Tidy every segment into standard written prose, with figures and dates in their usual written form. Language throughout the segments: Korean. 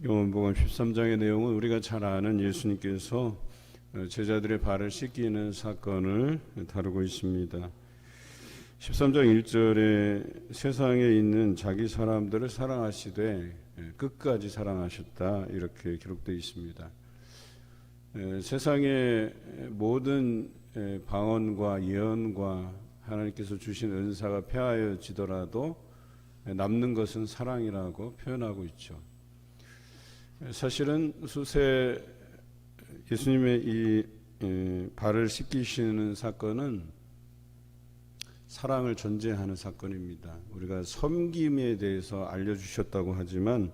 요한복음 13장의 내용은 우리가 잘 아는 예수님께서 제자들의 발을 씻기는 사건을 다루고 있습니다. 13장 1절에 세상에 있는 자기 사람들을 사랑하시되 끝까지 사랑하셨다, 이렇게 기록되어 있습니다. 세상의 모든 방언과 예언과 하나님께서 주신 은사가 폐하여지더라도 남는 것은 사랑이라고 표현하고 있죠. 사실은 수세 예수님의 이 발을 씻기시는 사건은 사랑을 전제하는 사건입니다. 우리가 섬김에 대해서 알려주셨다고 하지만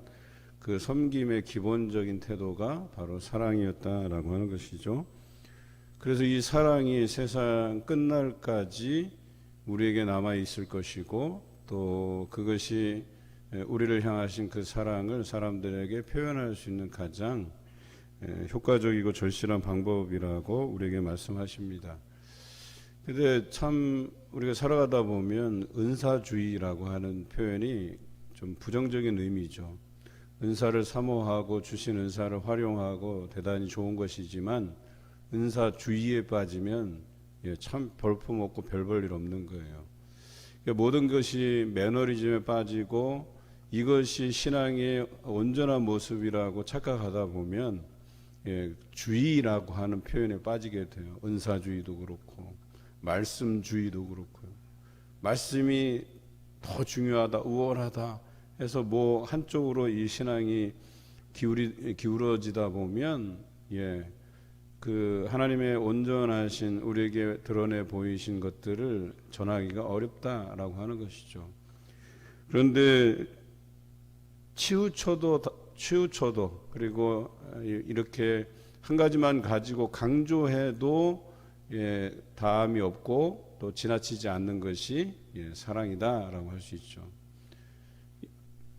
그 섬김의 기본적인 태도가 바로 사랑이었다라고 하는 것이죠. 그래서 이 사랑이 세상 끝날까지 우리에게 남아 있을 것이고, 또 그것이 우리를 향하신 그 사랑을 사람들에게 표현할 수 있는 가장 효과적이고 절실한 방법이라고 우리에게 말씀하십니다. 근데 참 우리가 살아가다 보면 은사주의라고 하는 표현이 좀 부정적인 의미죠. 은사를 사모하고 주신 은사를 활용하고 대단히 좋은 것이지만 은사주의에 빠지면 참 볼품없고 별 볼 일 없는 거예요. 그러니까 모든 것이 매너리즘에 빠지고 이것이 신앙의 온전한 모습이라고 착각하다 보면 주의라고 하는 표현에 빠지게 돼요. 은사주의도 그렇고 말씀주의도 그렇고요. 말씀이 더 중요하다, 우월하다 해서 뭐 한쪽으로 이 신앙이 기울어지다 보면 그 하나님의 온전하신 우리에게 드러내 보이신 것들을 전하기가 어렵다라고 하는 것이죠. 그런데 치우쳐도 그리고 이렇게 한 가지만 가지고 강조해도 다함이 없고 또 지나치지 않는 것이 사랑이다라고 할 수 있죠.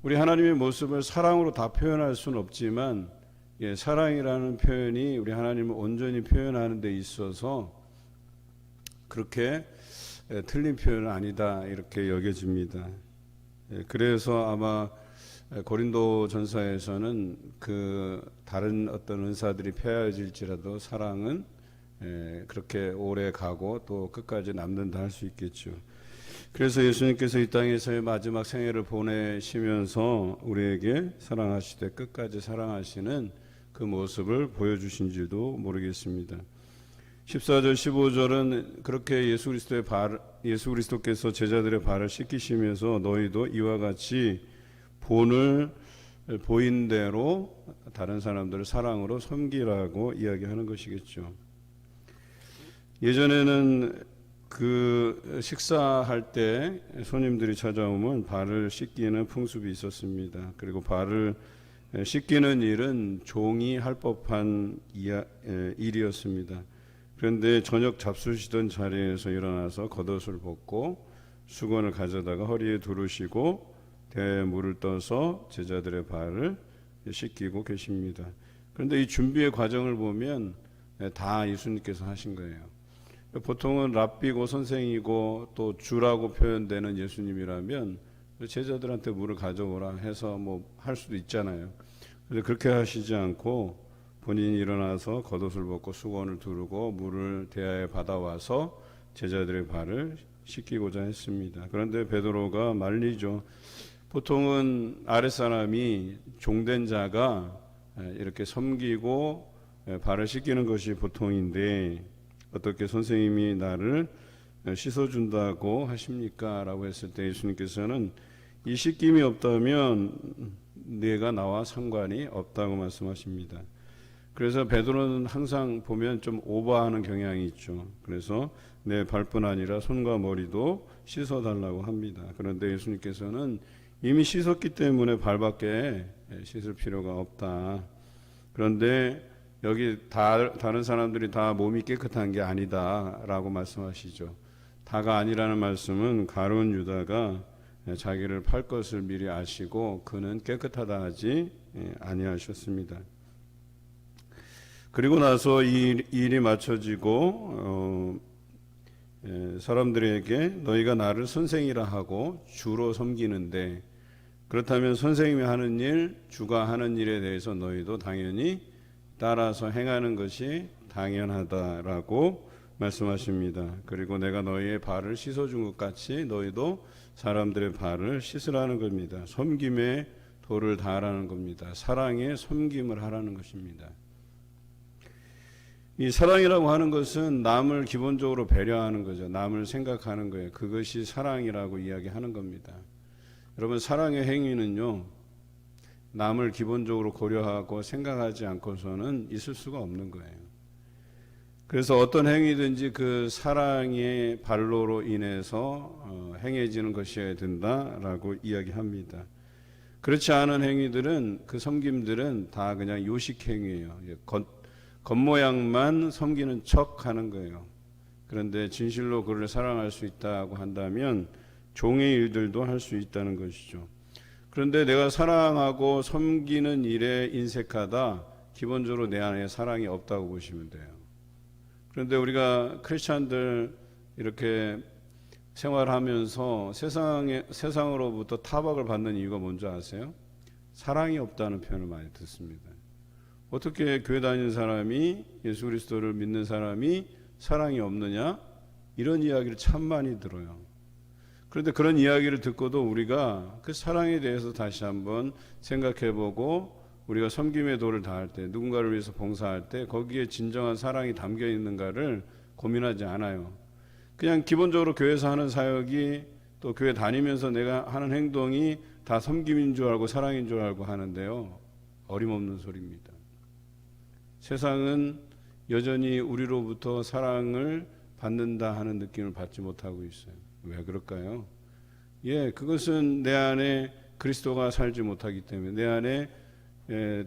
우리 하나님의 모습을 사랑으로 다 표현할 수는 없지만 사랑이라는 표현이 우리 하나님을 온전히 표현하는 데 있어서 그렇게 틀린 표현은 아니다, 이렇게 여겨집니다. 그래서 아마 고린도 전서에서는 그 다른 어떤 은사들이 폐하여질지라도 사랑은 그렇게 오래 가고 또 끝까지 남는다 할 수 있겠죠. 그래서 예수님께서 이 땅에서의 마지막 생애를 보내시면서 우리에게 사랑하시되 끝까지 사랑하시는 그 모습을 보여주신지도 모르겠습니다. 14절 15절은 그렇게 예수 그리스도께서 제자들의 발을 씻기시면서 너희도 이와 같이 본을 보인 대로 다른 사람들을 사랑으로 섬기라고 이야기하는 것이겠죠. 예전에는 그 식사할 때 손님들이 찾아오면 발을 씻기는 풍습이 있었습니다. 그리고 발을 씻기는 일은 종이 할 법한 일이었습니다. 그런데 저녁 잡수시던 자리에서 일어나서 겉옷을 벗고 수건을 가져다가 허리에 두르시고 대에 물을 떠서 제자들의 발을 씻기고 계십니다. 그런데 이 준비의 과정을 보면 다 예수님께서 하신 거예요. 보통은 랍비고 선생이고 또 주라고 표현되는 예수님이라면 제자들한테 물을 가져오라 해서 뭐 할 수도 있잖아요. 그런데 그렇게 하시지 않고 본인이 일어나서 겉옷을 벗고 수건을 두르고 물을 대야에 받아와서 제자들의 발을 씻기고자 했습니다. 그런데 베드로가 말리죠. 보통은 아랫사람이 종된 자가 이렇게 섬기고 발을 씻기는 것이 보통인데 어떻게 선생님이 나를 씻어준다고 하십니까? 라고 했을 때 예수님께서는 이 씻김이 없다면 네가 나와 상관이 없다고 말씀하십니다. 그래서 베드로는 항상 보면 좀 오버하는 경향이 있죠. 그래서 내 발뿐 아니라 손과 머리도 씻어달라고 합니다. 그런데 예수님께서는 이미 씻었기 때문에 발밖에 씻을 필요가 없다. 그런데 여기 다른 사람들이 다 몸이 깨끗한 게 아니다 라고 말씀하시죠. 다가 아니라는 말씀은 가룟 유다가 자기를 팔 것을 미리 아시고 그는 깨끗하다 하지 아니하셨습니다. 그리고 나서 이 일이 맞춰지고 사람들에게 너희가 나를 선생이라 하고 주로 섬기는데 그렇다면 선생님이 하는 일, 주가 하는 일에 대해서 너희도 당연히 따라서 행하는 것이 당연하다라고 말씀하십니다. 그리고 내가 너희의 발을 씻어준 것 같이 너희도 사람들의 발을 씻으라는 겁니다. 섬김의 도를 다하라는 겁니다. 사랑의 섬김을 하라는 것입니다. 이 사랑이라고 하는 것은 남을 기본적으로 배려하는 거죠. 남을 생각하는 거예요. 그것이 사랑이라고 이야기하는 겁니다. 여러분, 사랑의 행위는요, 남을 기본적으로 고려하고 생각하지 않고서는 있을 수가 없는 거예요. 그래서 어떤 행위든지 그 사랑의 발로로 인해서 행해지는 것이어야 된다라고 이야기합니다. 그렇지 않은 행위들은, 그 섬김들은 다 그냥 요식 행위예요. 겉모양만 섬기는 척 하는 거예요. 그런데 진실로 그를 사랑할 수 있다고 한다면 종의 일들도 할 수 있다는 것이죠. 그런데 내가 사랑하고 섬기는 일에 인색하다, 기본적으로 내 안에 사랑이 없다고 보시면 돼요. 그런데 우리가 크리스찬들 이렇게 생활하면서 세상으로부터 타박을 받는 이유가 뭔지 아세요? 사랑이 없다는 표현을 많이 듣습니다. 어떻게 교회 다니는 사람이, 예수 그리스도를 믿는 사람이 사랑이 없느냐? 이런 이야기를 참 많이 들어요. 그런데 그런 이야기를 듣고도 우리가 그 사랑에 대해서 다시 한번 생각해보고, 우리가 섬김의 도를 다할 때, 누군가를 위해서 봉사할 때 거기에 진정한 사랑이 담겨 있는가를 고민하지 않아요. 그냥 기본적으로 교회에서 하는 사역이, 또 교회 다니면서 내가 하는 행동이 다 섬김인 줄 알고 사랑인 줄 알고 하는데요, 어림없는 소리입니다. 세상은 여전히 우리로부터 사랑을 받는다 하는 느낌을 받지 못하고 있어요. 왜 그럴까요? 그것은 내 안에 그리스도가 살지 못하기 때문에, 내 안에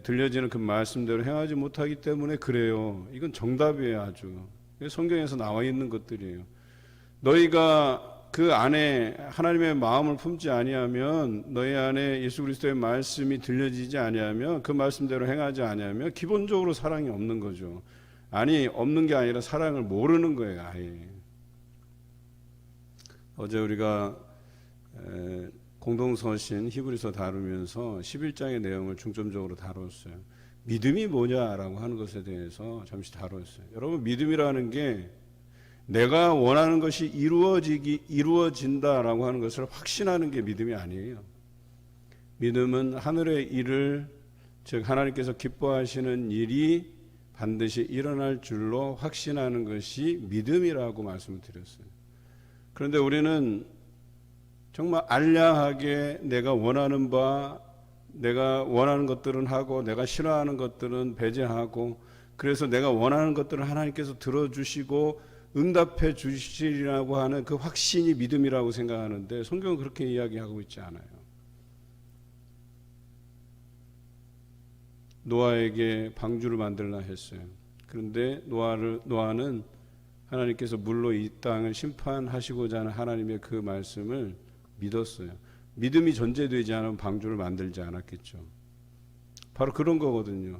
들려지는 그 말씀대로 행하지 못하기 때문에 그래요. 이건 정답이에요. 아주 성경에서 나와 있는 것들이에요. 너희가 그 안에 하나님의 마음을 품지 아니하면, 너희 안에 예수 그리스도의 말씀이 들려지지 아니하면, 그 말씀대로 행하지 아니하면 기본적으로 사랑이 없는 거죠. 아니, 없는 게 아니라 사랑을 모르는 거예요. 아예. 어제 우리가 공동서신 히브리서 다루면서 11장의 내용을 중점적으로 다뤘어요. 믿음이 뭐냐라고 하는 것에 대해서 잠시 다뤘어요. 여러분, 믿음이라는 게 내가 원하는 것이 이루어진다라고 하는 것을 확신하는 게 믿음이 아니에요. 믿음은 하늘의 일을, 즉 하나님께서 기뻐하시는 일이 반드시 일어날 줄로 확신하는 것이 믿음이라고 말씀을 드렸어요. 그런데 우리는 정말 알량하게 내가 원하는 것들은 하고, 내가 싫어하는 것들은 배제하고, 그래서 내가 원하는 것들을 하나님께서 들어주시고 응답해 주시리라고 하는 그 확신이 믿음이라고 생각하는데, 성경은 그렇게 이야기하고 있지 않아요. 노아에게 방주를 만들라 했어요. 그런데 노아는 하나님께서 물로 이 땅을 심판하시고자 하는 하나님의 그 말씀을 믿었어요. 믿음이 전제되지 않으면 방주를 만들지 않았겠죠. 바로 그런 거거든요.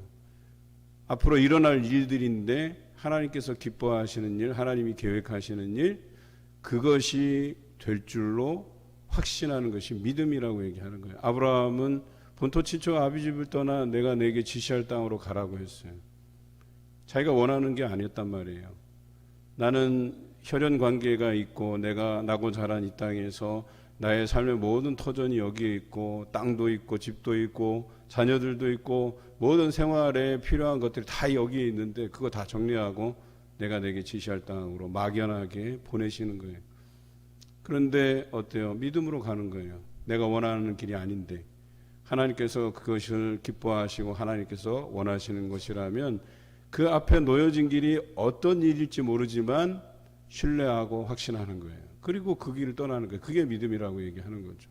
앞으로 일어날 일들인데 하나님께서 기뻐하시는 일, 하나님이 계획하시는 일, 그것이 될 줄로 확신하는 것이 믿음이라고 얘기하는 거예요. 아브라함은 본토 친척 아비집을 떠나 내가 내게 지시할 땅으로 가라고 했어요. 자기가 원하는 게 아니었단 말이에요. 나는 혈연 관계가 있고, 내가 나고 자란 이 땅에서 나의 삶의 모든 터전이 여기에 있고, 땅도 있고, 집도 있고, 자녀들도 있고, 모든 생활에 필요한 것들이 다 여기에 있는데 그거 다 정리하고 내가 내게 지시할 땅으로 막연하게 보내시는 거예요. 그런데 어때요? 믿음으로 가는 거예요. 내가 원하는 길이 아닌데 하나님께서 그것을 기뻐하시고 하나님께서 원하시는 것이라면 그 앞에 놓여진 길이 어떤 일일지 모르지만 신뢰하고 확신하는 거예요. 그리고 그 길을 떠나는 거예요. 그게 믿음이라고 얘기하는 거죠.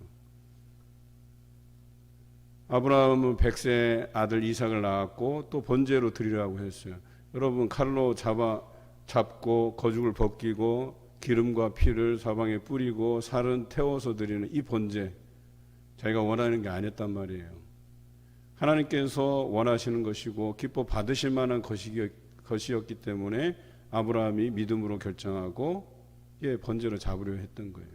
아브라함은 100세 아들 이삭을 낳았고 또 번제로 드리라고 했어요. 여러분, 칼로 잡고 거죽을 벗기고 기름과 피를 사방에 뿌리고 살은 태워서 드리는 이 번제, 자기가 원하는 게 아니었단 말이에요. 하나님께서 원하시는 것이고 기뻐 받으실 만한 것이었기 때문에 아브라함이 믿음으로 결정하고 번제로 잡으려 했던 거예요.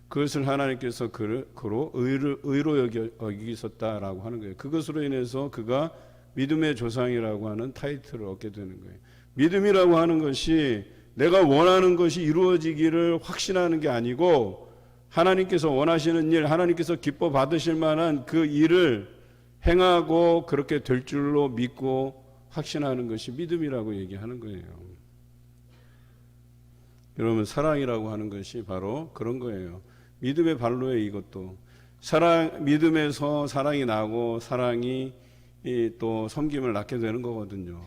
그것을 하나님께서 그로 의로 여기셨다라고 하는 거예요. 그것으로 인해서 그가 믿음의 조상이라고 하는 타이틀을 얻게 되는 거예요. 믿음이라고 하는 것이 내가 원하는 것이 이루어지기를 확신하는 게 아니고 하나님께서 원하시는 일, 하나님께서 기뻐 받으실 만한 그 일을 행하고 그렇게 될 줄로 믿고 확신하는 것이 믿음이라고 얘기하는 거예요. 여러분, 사랑이라고 하는 것이 바로 그런 거예요. 믿음의 발로에 이것도 믿음에서 사랑이 나고 사랑이 또 섬김을 낳게 되는 거거든요.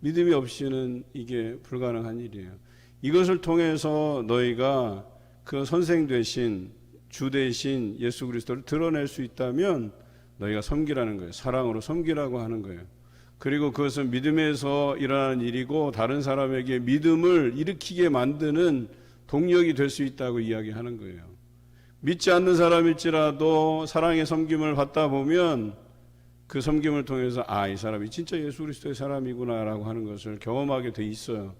믿음이 없이는 이게 불가능한 일이에요. 이것을 통해서 너희가 그 선생 되신 주 되신 예수 그리스도를 드러낼 수 있다면 너희가 섬기라는 거예요. 사랑으로 섬기라고 하는 거예요. 그리고 그것은 믿음에서 일어나는 일이고 다른 사람에게 믿음을 일으키게 만드는 동력이 될 수 있다고 이야기하는 거예요. 믿지 않는 사람일지라도 사랑의 섬김을 받다 보면 그 섬김을 통해서 이 사람이 진짜 예수 그리스도의 사람이구나라고 하는 것을 경험하게 돼 있어요.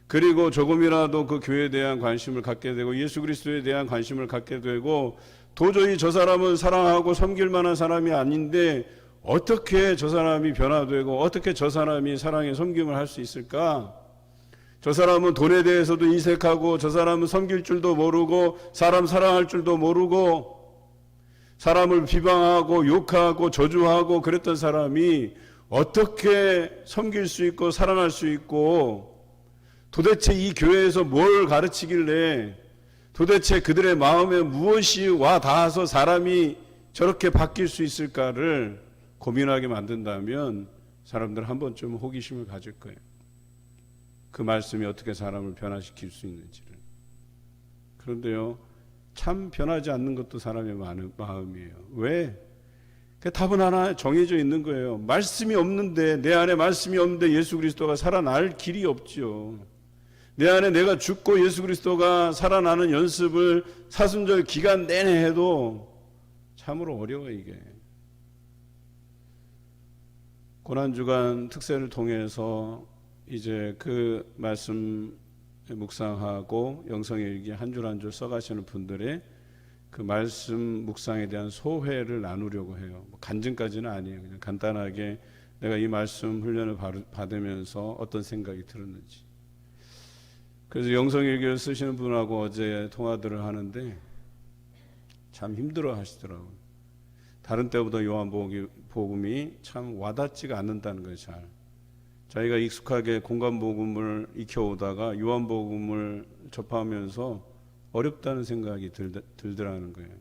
그리고 조금이라도 그 교회에 대한 관심을 갖게 되고 예수 그리스도에 대한 관심을 갖게 되고 도저히 저 사람은 사랑하고 섬길 만한 사람이 아닌데 어떻게 저 사람이 변화되고 어떻게 저 사람이 사랑의 섬김을 할 수 있을까? 저 사람은 돈에 대해서도 인색하고 저 사람은 섬길 줄도 모르고 사람 사랑할 줄도 모르고 사람을 비방하고 욕하고 저주하고 그랬던 사람이 어떻게 섬길 수 있고 사랑할 수 있고 도대체 이 교회에서 뭘 가르치길래 도대체 그들의 마음에 무엇이 와 닿아서 사람이 저렇게 바뀔 수 있을까를 고민하게 만든다면 사람들 한 번쯤 호기심을 가질 거예요. 그 말씀이 어떻게 사람을 변화시킬 수 있는지를. 그런데요, 참 변하지 않는 것도 사람의 마음이에요. 왜? 그 답은 하나 정해져 있는 거예요. 말씀이 없는데, 내 안에 말씀이 없는데 예수 그리스도가 살아날 길이 없죠. 내 안에 내가 죽고 예수 그리스도가 살아나는 연습을 사순절 기간 내내 해도 참으로 어려워요, 이게. 고난주간 특세를 통해서 이제 그 말씀 묵상하고 영성일기 한 줄 한 줄 써가시는 분들의 그 말씀 묵상에 대한 소회를 나누려고 해요. 간증까지는 아니에요. 그냥 간단하게 내가 이 말씀 훈련을 받으면서 어떤 생각이 들었는지. 그래서 영성일기를 쓰시는 분하고 어제 통화들을 하는데 참 힘들어 하시더라고요. 다른 때보다 요한복음이 참 와닿지가 않는다는 거예요. 잘 자기가 익숙하게 공간복음을 익혀오다가 요한복음을 접하면서 어렵다는 생각이 들더라는 거예요.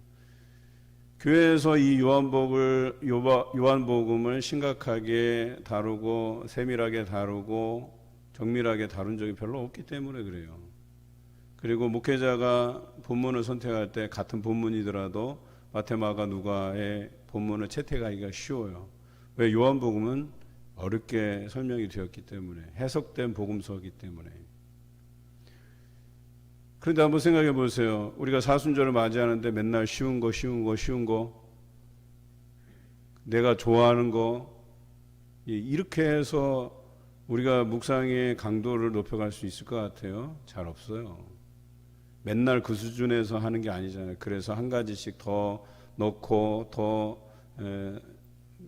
교회에서 이 요한복음을 심각하게 다루고 세밀하게 다루고 정밀하게 다룬 적이 별로 없기 때문에 그래요. 그리고 목회자가 본문을 선택할 때 같은 본문이더라도 마태마가 누가의 본문을 채택하기가 쉬워요. 왜? 요한복음은 어렵게 설명이 되었기 때문에, 해석된 복음서이기 때문에. 그런데 한번 생각해 보세요. 우리가 사순절을 맞이하는데 맨날 쉬운 거 내가 좋아하는 거 이렇게 해서 우리가 묵상의 강도를 높여갈 수 있을 것 같아요? 잘 없어요. 맨날 그 수준에서 하는 게 아니잖아요. 그래서 한 가지씩 더 넣고 더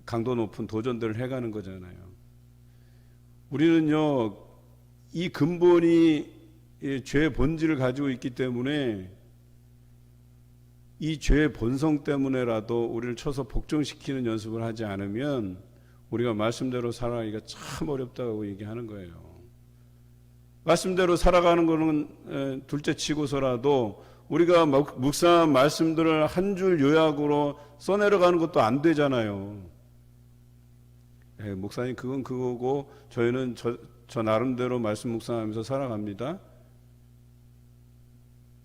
강도 높은 도전들을 해가는 거잖아요. 우리는요, 이 근본이 죄의 본질을 가지고 있기 때문에 이 죄의 본성 때문에라도 우리를 쳐서 복종시키는 연습을 하지 않으면 우리가 말씀대로 살아가기가 참 어렵다고 얘기하는 거예요. 말씀대로 살아가는 거는 둘째 치고서라도 우리가 묵상한 말씀들을 한 줄 요약으로 써내려가는 것도 안 되잖아요. 목사님 그건 그거고 저희는 저 나름대로 말씀 묵상하면서 살아갑니다.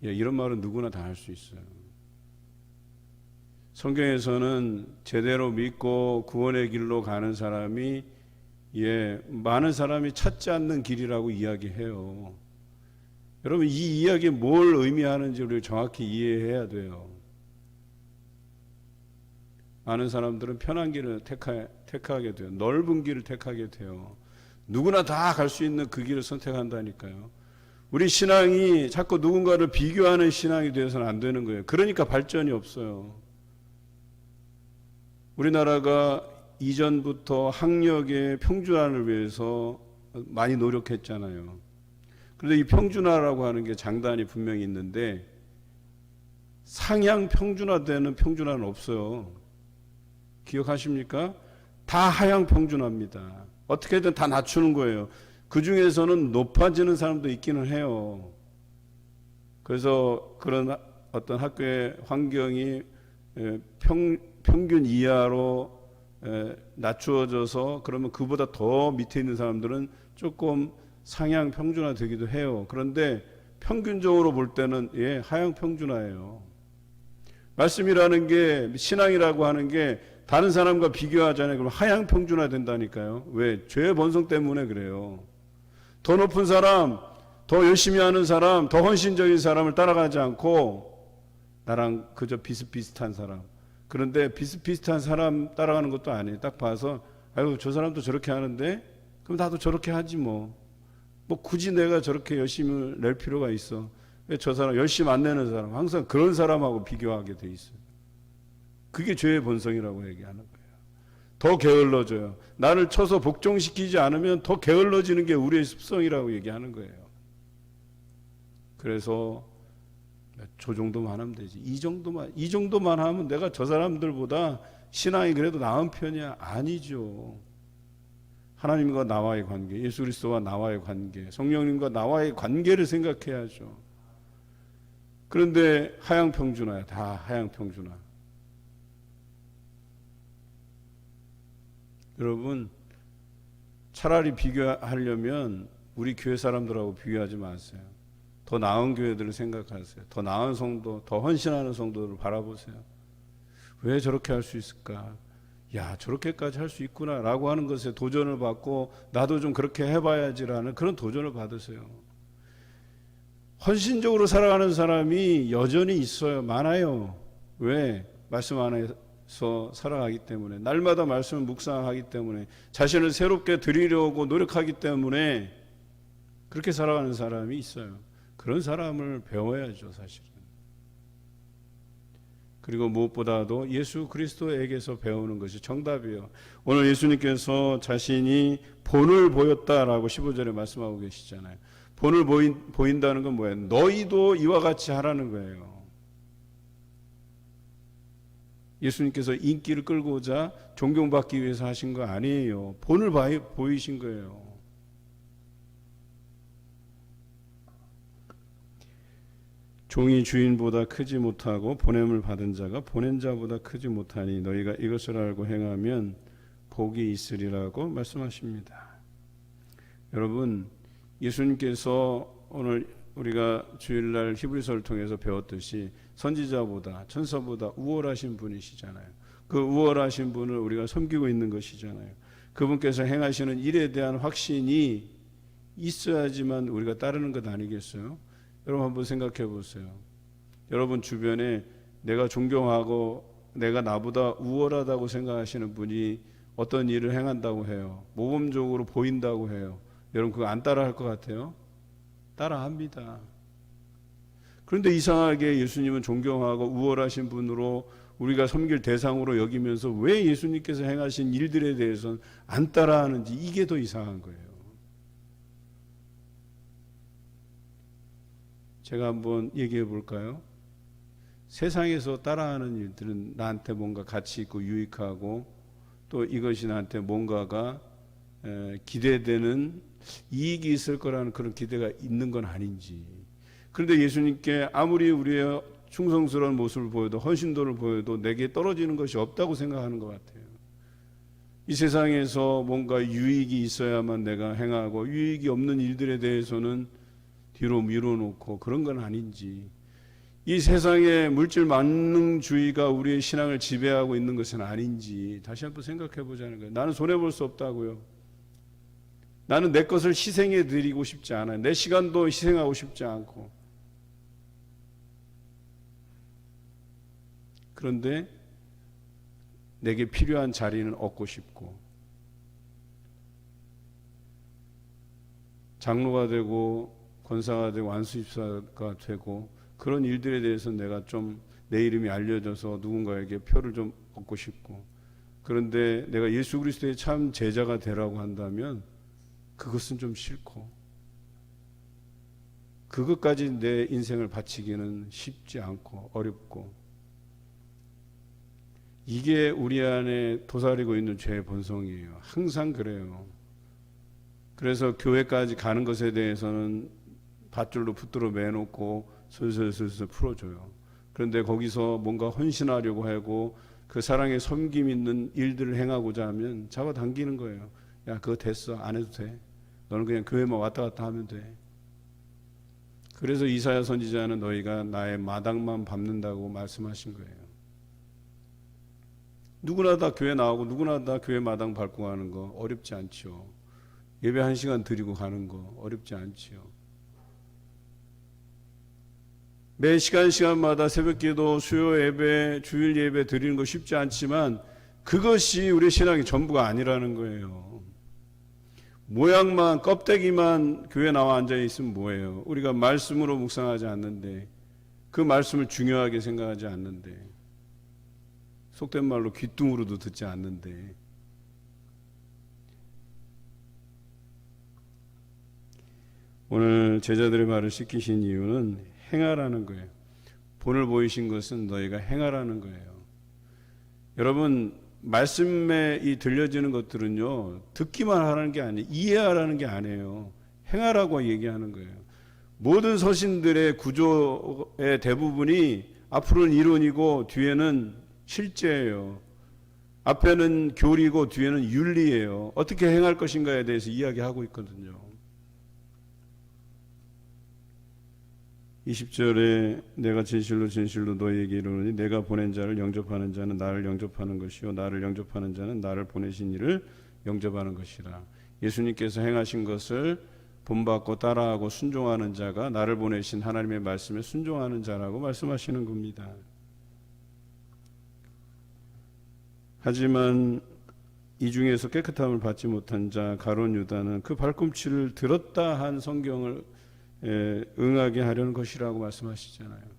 이런 말은 누구나 다 할 수 있어요. 성경에서는 제대로 믿고 구원의 길로 가는 사람이 많은 사람이 찾지 않는 길이라고 이야기해요. 여러분, 이 이야기 뭘 의미하는지 우리 정확히 이해해야 돼요. 많은 사람들은 편한 길을 택하게 돼요. 넓은 길을 택하게 돼요. 누구나 다 갈 수 있는 그 길을 선택한다니까요. 우리 신앙이 자꾸 누군가를 비교하는 신앙이 되어서는 안 되는 거예요. 그러니까 발전이 없어요. 우리나라가 이전부터 학력의 평준화를 위해서 많이 노력했잖아요. 그런데 이 평준화라고 하는 게 장단이 분명히 있는데 상향 평준화되는 평준화는 없어요. 기억하십니까? 다 하향 평준화입니다. 어떻게든 다 낮추는 거예요. 그 중에서는 높아지는 사람도 있기는 해요. 그래서 그런 어떤 학교의 환경이 평균 이하로 낮추어져서 그러면 그보다 더 밑에 있는 사람들은 조금 상향 평준화 되기도 해요. 그런데 평균적으로 볼 때는 하향 평준화예요. 말씀이라는 게, 신앙이라고 하는 게 다른 사람과 비교하잖아요. 그럼 하향 평준화 된다니까요. 왜? 죄의 본성 때문에 그래요. 더 높은 사람, 더 열심히 하는 사람, 더 헌신적인 사람을 따라가지 않고 나랑 그저 비슷비슷한 사람. 그런데 비슷비슷한 사람 따라가는 것도 아니에요. 딱 봐서 아유 저 사람도 저렇게 하는데 그럼 나도 저렇게 하지 뭐. 뭐 굳이 내가 저렇게 열심히 낼 필요가 있어. 왜 저 사람 열심히 안 내는 사람 항상 그런 사람하고 비교하게 돼 있어요. 그게 죄의 본성이라고 얘기하는 거예요. 더 게을러져요. 나를 쳐서 복종시키지 않으면 더 게을러지는 게 우리의 습성이라고 얘기하는 거예요. 그래서 저 정도만 하면 되지. 이 정도만 하면 내가 저 사람들보다 신앙이 그래도 나은 편이야. 아니죠. 하나님과 나와의 관계, 예수 그리스도와 나와의 관계, 성령님과 나와의 관계를 생각해야죠. 그런데 하향 평준화야. 다 하향 평준화. 여러분, 차라리 비교하려면 우리 교회 사람들하고 비교하지 마세요. 더 나은 교회들을 생각하세요. 더 나은 성도, 더 헌신하는 성도들을 바라보세요. 왜 저렇게 할 수 있을까? 야, 저렇게까지 할 수 있구나 라고 하는 것에 도전을 받고 나도 좀 그렇게 해봐야지라는 그런 도전을 받으세요. 헌신적으로 살아가는 사람이 여전히 있어요. 많아요. 왜? 말씀 안에서 살아가기 때문에, 날마다 말씀을 묵상하기 때문에, 자신을 새롭게 드리려고 노력하기 때문에 그렇게 살아가는 사람이 있어요. 그런 사람을 배워야죠, 사실은. 그리고 무엇보다도 예수 그리스도에게서 배우는 것이 정답이에요. 오늘 예수님께서 자신이 본을 보였다라고 15절에 말씀하고 계시잖아요. 본을 보인다는 건 뭐예요? 너희도 이와 같이 하라는 거예요. 예수님께서 인기를 끌고자 존경받기 위해서 하신 거 아니에요. 본을 보이신 거예요. 종이 주인보다 크지 못하고 보냄을 받은 자가 보낸 자보다 크지 못하니 너희가 이것을 알고 행하면 복이 있으리라고 말씀하십니다. 여러분, 예수님께서 오늘 우리가 주일날 히브리서를 통해서 배웠듯이 선지자보다 천사보다 우월하신 분이시잖아요. 그 우월하신 분을 우리가 섬기고 있는 것이잖아요. 그분께서 행하시는 일에 대한 확신이 있어야지만 우리가 따르는 것 아니겠어요? 여러분 한번 생각해 보세요. 여러분 주변에 내가 존경하고 내가 나보다 우월하다고 생각하시는 분이 어떤 일을 행한다고 해요. 모범적으로 보인다고 해요. 여러분 그거 안 따라할 것 같아요? 따라합니다. 그런데 이상하게 예수님은 존경하고 우월하신 분으로 우리가 섬길 대상으로 여기면서 왜 예수님께서 행하신 일들에 대해서는 안 따라하는지 이게 더 이상한 거예요. 제가 한번 얘기해 볼까요? 세상에서 따라하는 일들은 나한테 뭔가 가치 있고 유익하고 또 이것이 나한테 뭔가가 기대되는 이익이 있을 거라는 그런 기대가 있는 건 아닌지. 그런데 예수님께 아무리 우리의 충성스러운 모습을 보여도 헌신도를 보여도 내게 떨어지는 것이 없다고 생각하는 것 같아요. 이 세상에서 뭔가 유익이 있어야만 내가 행하고 유익이 없는 일들에 대해서는 뒤로 밀어놓고 그런 건 아닌지. 이 세상의 물질 만능주의가 우리의 신앙을 지배하고 있는 것은 아닌지 다시 한번 생각해 보자는 거예요. 나는 손해볼 수 없다고요. 나는 내 것을 희생해 드리고 싶지 않아요. 내 시간도 희생하고 싶지 않고. 그런데 내게 필요한 자리는 얻고 싶고 장로가 되고 권사가 되고 안수집사가 되고 그런 일들에 대해서 내가 좀 내 이름이 알려져서 누군가에게 표를 좀 얻고 싶고, 그런데 내가 예수 그리스도의 참 제자가 되라고 한다면 그것은 좀 싫고, 그것까지 내 인생을 바치기는 쉽지 않고 어렵고, 이게 우리 안에 도사리고 있는 죄의 본성이에요. 항상 그래요. 그래서 교회까지 가는 것에 대해서는 밧줄로 붙들어 매놓고 슬슬슬슬 풀어줘요. 그런데 거기서 뭔가 헌신하려고 하고 그 사랑에 섬김 있는 일들을 행하고자 하면 잡아당기는 거예요. 야, 그거 됐어. 안 해도 돼. 너는 그냥 교회만 왔다 갔다 하면 돼. 그래서 이사야 선지자는 너희가 나의 마당만 밟는다고 말씀하신 거예요. 누구나 다 교회 나오고 누구나 다 교회 마당 밟고 가는 거 어렵지 않죠. 예배 1시간 드리고 가는 거 어렵지 않지요. 매 시간마다 새벽기도, 수요 예배, 주일 예배 드리는 거 쉽지 않지만 그것이 우리 신앙의 전부가 아니라는 거예요. 모양만, 껍데기만 교회 나와 앉아 있으면 뭐예요? 우리가 말씀으로 묵상하지 않는데, 그 말씀을 중요하게 생각하지 않는데, 속된 말로 귀뚱으로도 듣지 않는데, 오늘 제자들의 발을 씻기신 이유는 행하라는 거예요. 본을 보이신 것은 너희가 행하라는 거예요. 여러분, 말씀에 이 들려지는 것들은요, 듣기만 하라는 게 아니에요. 이해하라는 게 아니에요. 행하라고 얘기하는 거예요. 모든 서신들의 구조의 대부분이 앞으로는 이론이고 뒤에는 실제예요. 앞에는 교리고 뒤에는 윤리예요. 어떻게 행할 것인가에 대해서 이야기하고 있거든요. 20절에 내가 진실로 진실로 너희에게 이르노니 내가 보낸 자를 영접하는 자는 나를 영접하는 것이요 나를 영접하는 자는 나를 보내신 이를 영접하는 것이라. 예수님께서 행하신 것을 본받고 따라하고 순종하는 자가 나를 보내신 하나님의 말씀에 순종하는 자라고 말씀하시는 겁니다. 하지만 이 중에서 깨끗함을 받지 못한 자 가룟 유다는 그 발꿈치를 들었다 한 성경을 응하게 하려는 것이라고 말씀하시잖아요.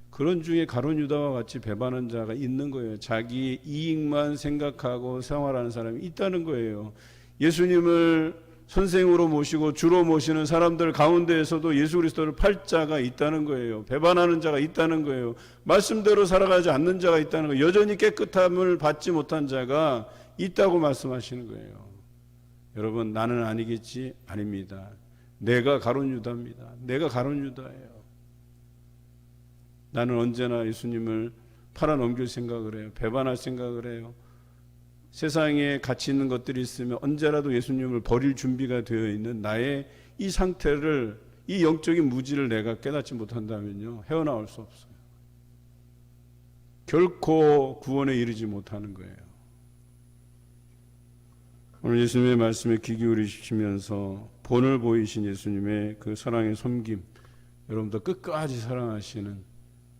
그런 중에 가룟 유다와 같이 배반한 자가 있는 거예요. 자기 이익만 생각하고 생활하는 사람이 있다는 거예요. 예수님을 선생으로 모시고 주로 모시는 사람들 가운데에서도 예수 그리스도를 팔 자가 있다는 거예요. 배반하는 자가 있다는 거예요. 말씀대로 살아가지 않는 자가 있다는 거예요. 여전히 깨끗함을 받지 못한 자가 있다고 말씀하시는 거예요. 여러분, 나는 아니겠지? 아닙니다. 내가 가룟 유다입니다. 내가 가룟 유다예요. 나는 언제나 예수님을 팔아넘길 생각을 해요. 배반할 생각을 해요. 세상에 가치 있는 것들이 있으면 언제라도 예수님을 버릴 준비가 되어 있는 나의 이 상태를, 이 영적인 무지를 내가 깨닫지 못한다면요, 헤어나올 수 없어요. 결코 구원에 이르지 못하는 거예요. 오늘 예수님의 말씀에 귀 기울이시면서 본을 보이신 예수님의 그 사랑의 섬김, 여러분도 끝까지 사랑하시는,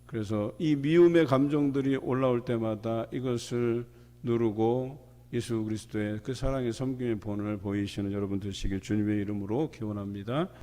그래서 이 미움의 감정들이 올라올 때마다 이것을 누르고 예수 그리스도의 그 사랑의 섬김의 본을 보이시는 여러분 되시길 주님의 이름으로 기원합니다.